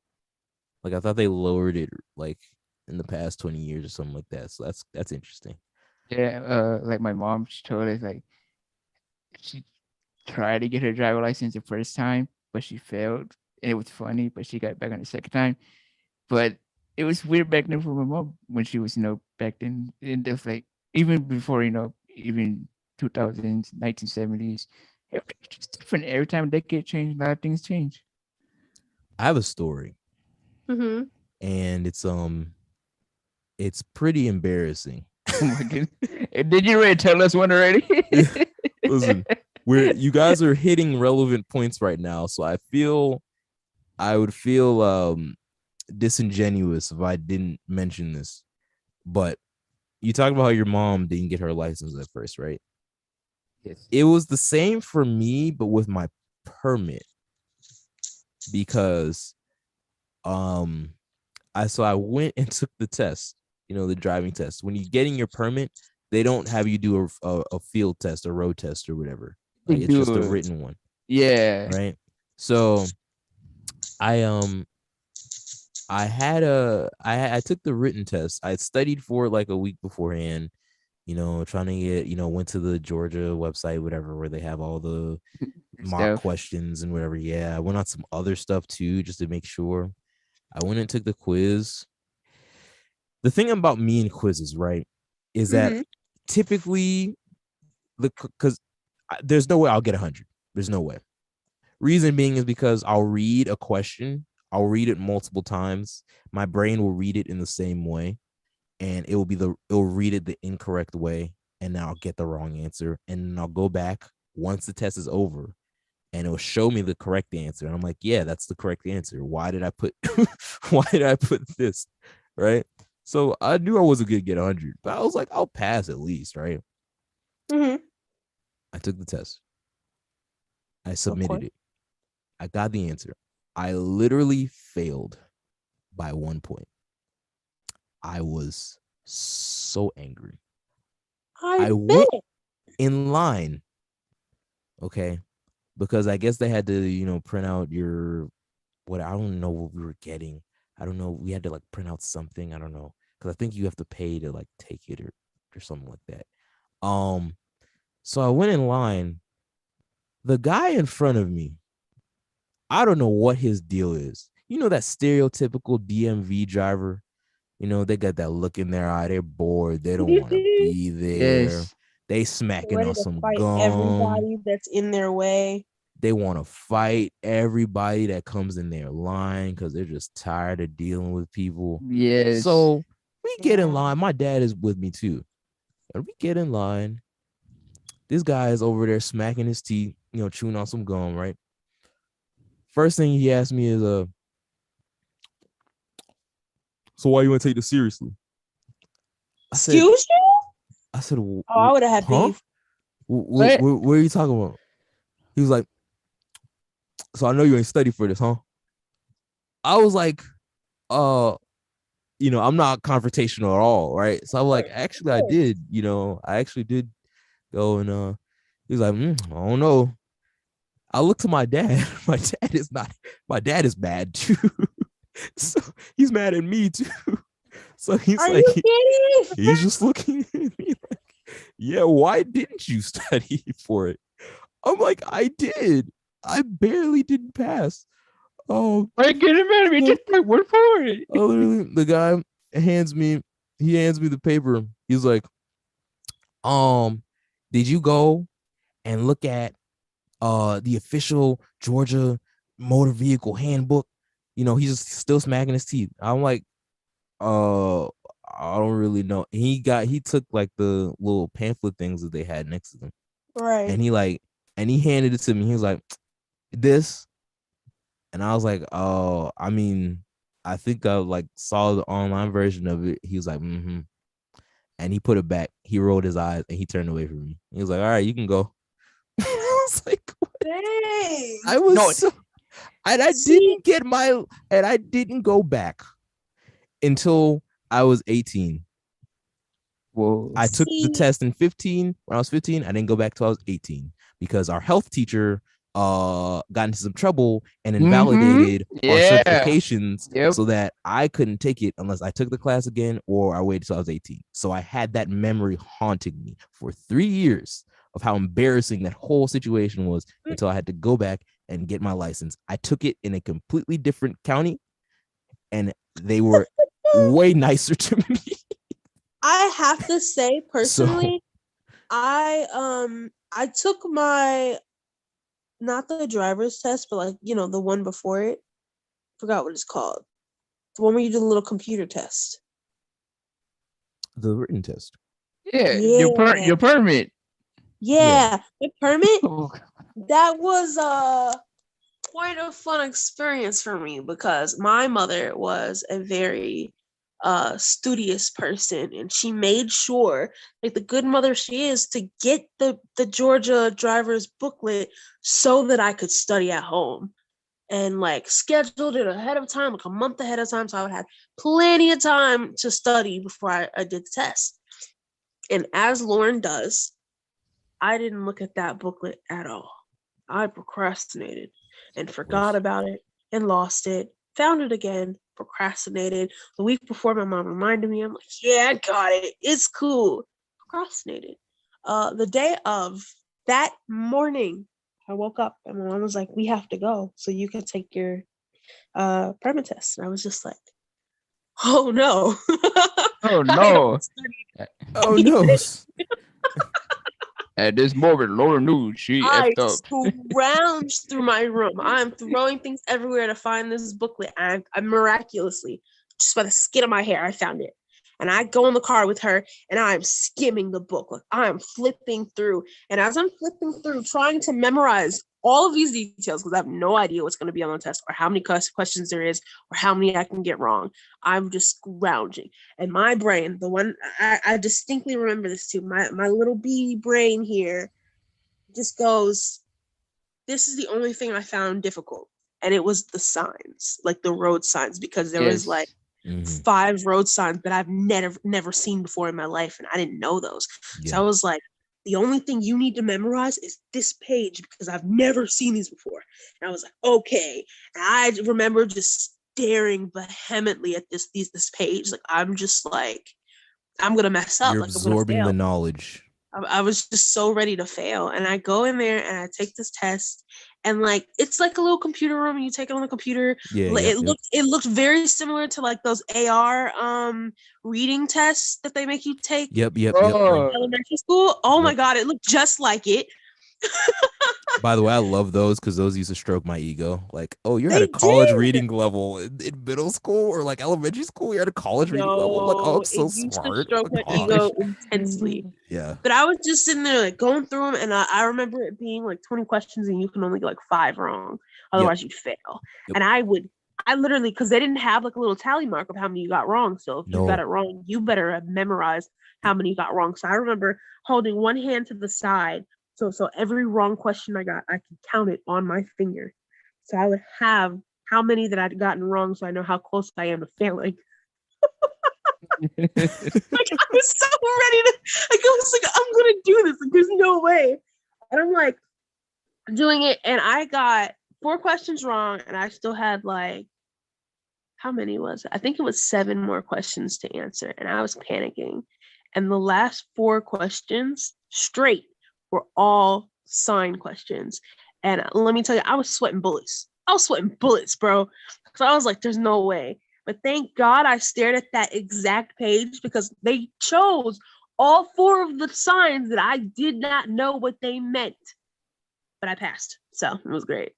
like I thought they lowered it like in the past 20 years or something like that. So that's interesting. Yeah, like my mom, she told us like she tried to get her driver license the first time, but she failed. And it was funny, but she got back on the second time. But it was weird back then for my mom when she was, back then. And it was like, even before, even 2000s, 1970s, everything's just different. Every time a decade change, a lot of things change. I have a story. Mm-hmm. And it's pretty embarrassing. Oh my goodness. Did you already tell us one already? Listen, you guys are hitting relevant points right now, so I would feel disingenuous if I didn't mention this. But you talked about how your mom didn't get her license at first, right? Yes. It was the same for me, but with my permit. because I went and took the test, the driving test. When you're getting your permit, they don't have you do a field test, a road test, or whatever. Like it's just a written one. Yeah. Right. So I I took the written test. I studied for it like a week beforehand, trying to get, went to the Georgia website, whatever, where they have all the mock questions and whatever. Yeah, I went on some other stuff too, just to make sure. I went and took the quiz. The thing about me and quizzes, right, is that typically because there's no way I'll get 100. There's no way. Reason being is because I'll read a question, I'll read it multiple times. My brain will read it in the same way, and it'll read it the incorrect way, and then I'll get the wrong answer, and then I'll go back once the test is over, and it'll show me the correct answer, and I'm like, yeah, that's the correct answer. Why did I put this, right? So I knew I wasn't gonna get 100, but I was like, I'll pass at least, right? I took the test. I submitted it. I got the answer. I literally failed by 1 point. I was so angry. I went in line, okay, because I guess they had to, print out your I don't know what we were getting. I don't know. We had to like print out something. I don't know, because I think you have to pay to like take it or something like that. So I went in line. The guy in front of me, I don't know what his deal is. That stereotypical DMV driver. They got that look in their eye. They're bored. They don't want to be there. Yes. They smacking on some gum. Everybody that's in their way. They want to fight everybody that comes in their line because they're just tired of dealing with people. Yes. So we get in line. My dad is with me too. And we get in line. This guy is over there smacking his teeth, chewing on some gum, right? First thing he asked me is, so why you want to take this seriously? Excuse you? I said, I would have had beef. What are you talking about? He was like, so I know you ain't studied for this, huh? I was like, I'm not confrontational at all, right? So I'm like, actually, I did, I actually did go, and he was like, I don't know. I looked to my dad. My dad is mad too. So he's mad at me too. So he's he's just looking at me like, yeah, why didn't you study for it? I'm like, I did. I barely didn't pass. Oh, I get him mad at me. Just like, what for it? Literally, the guy hands me the paper. He's like, did you go and look at the official Georgia motor vehicle handbook? He's just still smacking his teeth. I'm like, I don't really know. He took like the little pamphlet things that they had next to them. Right. And he handed it to me. He was like, this. And I was like, oh, I mean, I think I like saw the online version of it. He was like, and he put it back. He rolled his eyes and he turned away from me. He was like, all right, you can go. I was like, what? Dang. I was and I didn't go back until I was 18. Whoa. I took the test in 15. When I was 15, I didn't go back till I was 18 because our health teacher got into some trouble and invalidated our certifications so that I couldn't take it unless I took the class again or I waited till I was 18. So I had that memory haunting me for 3 years of how embarrassing that whole situation was until I had to go back and get my license. I took it in a completely different county and they were way nicer to me. I have to say personally, I took my, not the driver's test, but like, the one before it. Forgot what it's called. The one where you do the little computer test. The written test. Yeah. Your permit. Yeah. The permit. That was quite a fun experience for me because my mother was a very studious person, and she made sure, like the good mother she is, to get the Georgia driver's booklet so that I could study at home. and like scheduled it ahead of time, like a month ahead of time. So I would have plenty of time to study before I did the test. And as Lauren does, I didn't look at that booklet at all. I procrastinated and forgot about it and lost it, found it again, procrastinated. The week before, my mom reminded me, I'm like, yeah, I got it. It's cool. Procrastinated. The day of that morning, I woke up and my mom was like, we have to go so you can take your permit test. And I was just like, oh no. Oh no. Oh no. At this moment, Lauren knew she effed up. Scrounged through my room. I'm throwing things everywhere to find this booklet. And I miraculously, just by the skin of my hair, I found it. And I go in the car with her and I'm skimming the book. Like I'm flipping through. And as I'm flipping through, trying to memorize all of these details, because I have no idea what's going to be on the test or how many questions there is or how many I can get wrong. I'm just scrounging. And my brain, the one I distinctly remember this too, my little bee brain here just goes, this is the only thing I found difficult. And it was the signs, like the road signs, because there was like 5 road signs that I've never seen before in my life, and I didn't know those. So I was like, the only thing you need to memorize is this page because I've never seen these before. And I was like, okay. And I remember just staring vehemently at this page. Like I'm just like, I'm gonna mess up. You're like, absorbing the knowledge. I was just so ready to fail. And I go in there and I take this test. And like it's like a little computer room and you take it on the computer. It looked very similar to like those AR reading tests that they make you take. Yep. Elementary school. Oh my God, it looked just like it. By the way, I love those because those used to stroke my ego. Like, oh, you're at a college reading level in middle school or like elementary school. You're at a college reading level. I'm like, oh, I'm so smart. To stroke my ego intensely. Yeah. But I was just sitting there like going through them, and I remember it being like 20 questions, and you can only get like 5 wrong, otherwise you'd fail. And I literally, because they didn't have like a little tally mark of how many you got wrong. So if you got it wrong, you better have memorized how many you got wrong. So I remember holding one hand to the side. So every wrong question I got, I could count it on my finger. So I would have how many that I'd gotten wrong, so I know how close I am to failing. Like I was so ready to, like I was like, I'm gonna do this. Like there's no way. And I'm like doing it, and I got 4 questions wrong, and I still had like, how many was it? I think it was 7 more questions to answer, and I was panicking. And the last 4 questions straight were all sign questions. And let me tell you, I was sweating bullets. Bro. So I was like, there's no way. But thank God I stared at that exact page because they chose all 4 of the signs that I did not know what they meant. But I passed. So it was great.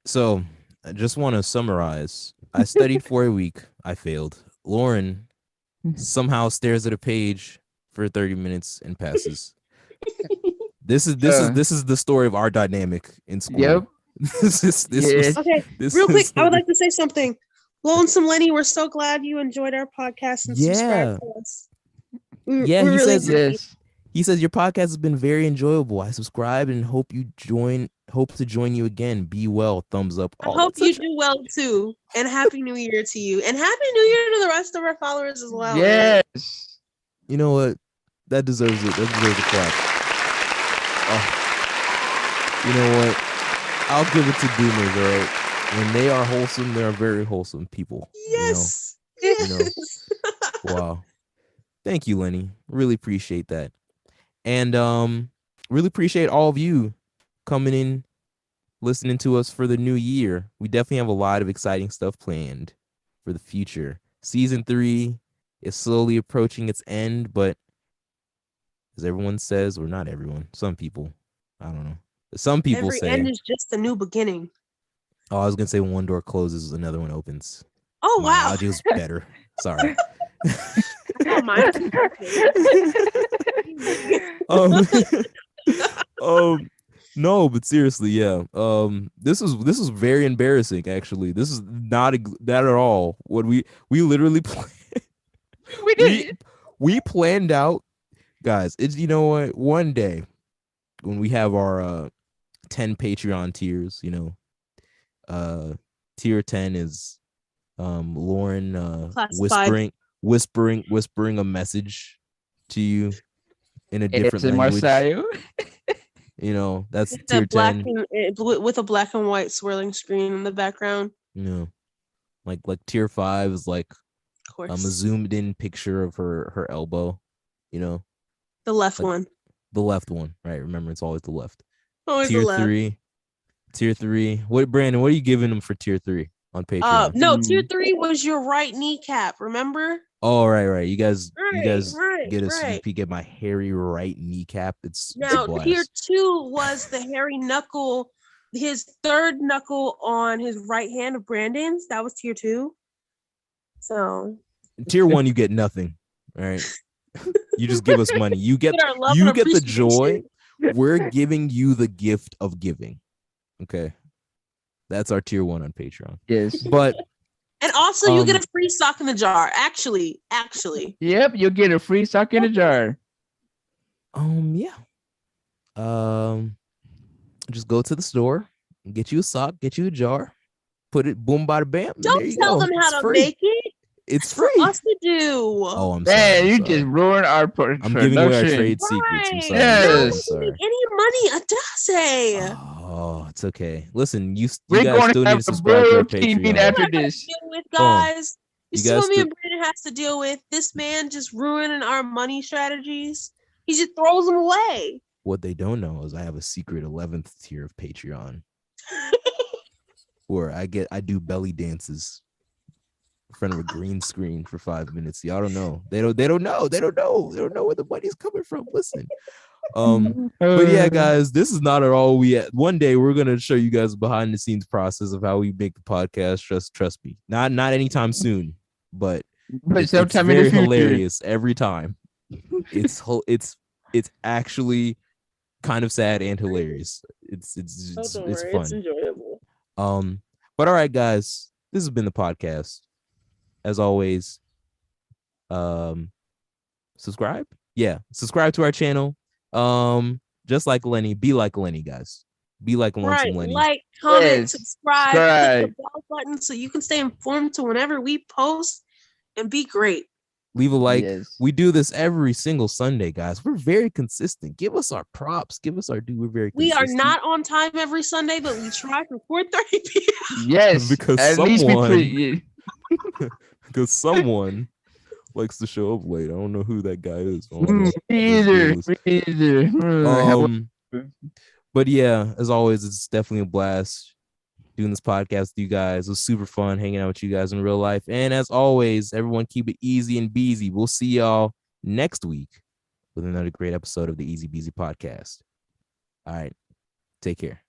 So I just want to summarize. I studied for a week. I failed. Lauren somehow stares at a page for 30 minutes and passes. This is the story of our dynamic in school. Yep. Okay, real quick, I would like to say something. Lonesome Lenny, we're so glad you enjoyed our podcast and subscribed to us. He says your podcast has been very enjoyable. I subscribe and hope to join you again. Be well. Thumbs up. I hope you do well too. And Happy New Year to you. And Happy New Year to the rest of our followers as well. Yes. You know what? That deserves it. That deserves a clap. Oh. You know what? I'll give it to boomers, all right? When they are wholesome, they are very wholesome people. Yes. You know? Wow. Thank you, Lenny. Really appreciate that. And really appreciate all of you coming in, listening to us for the new year. We definitely have a lot of exciting stuff planned for the future. Season 3 is slowly approaching its end, but as everyone says, or not everyone, some people, I don't know. Some people say every end is just a new beginning. Oh, I was gonna say when one door closes, another one opens. Oh, my analogy was better. Sorry. No, but seriously, yeah. This was very embarrassing. Actually, this is not that at all. What we literally we planned out, guys. It's, you know what? One day when we have our 10 Patreon tiers. Tier 10 is Lauren whispering a message to you in a different language. That's it's tier 10 with a black and white swirling screen in the background. Like tier 5 is like a zoomed in picture of her elbow. The left one. The left one, right? Remember, it's always the left. Always tier the left. 3. Tier 3. What, Brandon? What are you giving them for tier 3 on Patreon? No, tier 3 was your right kneecap. Remember? Oh, right. You guys get a sneak peek at my hairy right kneecap. It's tier 2 was the hairy knuckle, his third knuckle on his right hand of Brandon's. That was tier 2. So tier 1, you get nothing. All right. You just give us money. You get the joy. We're giving you the gift of giving. Okay. That's our tier 1 on Patreon. Yes. But and also you get a free sock in the jar. Actually. Yep, you'll get a free sock in the jar. Yeah. Just go to the store, get you a sock, get you a jar, put it boom bada bam. Don't tell them how to make it. It's free. For us to do. Oh, I'm sorry. Man, you just ruined our production. I'm giving away our trade secrets. I'm sorry. Yes. I'm sorry. Any money, Adase. Oh, it's okay. Listen, you We're guys still need to subscribe to our Patreon. After this. Guys, you see what me and Brandon has to deal with? This man just ruining our money strategies. He just throws them away. What they don't know is I have a secret 11th tier of Patreon where I do belly dances in front of a green screen for 5 minutes. Y'all don't know. They don't know. They don't know where the money's coming from. Listen. But yeah, guys, this is not at all one day we're gonna show you guys behind the scenes process of how we make the podcast. Trust me. Not anytime soon, but it's very hilarious every time. It's actually kind of sad and hilarious. It's fun. It's enjoyable. But all right, guys, this has been the podcast. As always, subscribe. Yeah, subscribe to our channel. Just like Lenny, be like Lenny, guys. Be like Lonesome Lenny. Like, comment, subscribe, hit the bell button so you can stay informed to whenever we post and be great. Leave a like. Yes. We do this every single Sunday, guys. We're very consistent. Give us our props. Give us our due. We're very consistent. We are not on time every Sunday, but we try for 4:30 p.m. Yes, because because someone likes to show up late. I don't know who that guy is. Either. But yeah, as always, it's definitely a blast doing this podcast with you guys. It was super fun hanging out with you guys in real life. And as always, everyone keep it easy and beezy. We'll see y'all next week with another great episode of the Easy Beasy podcast. All right. Take care.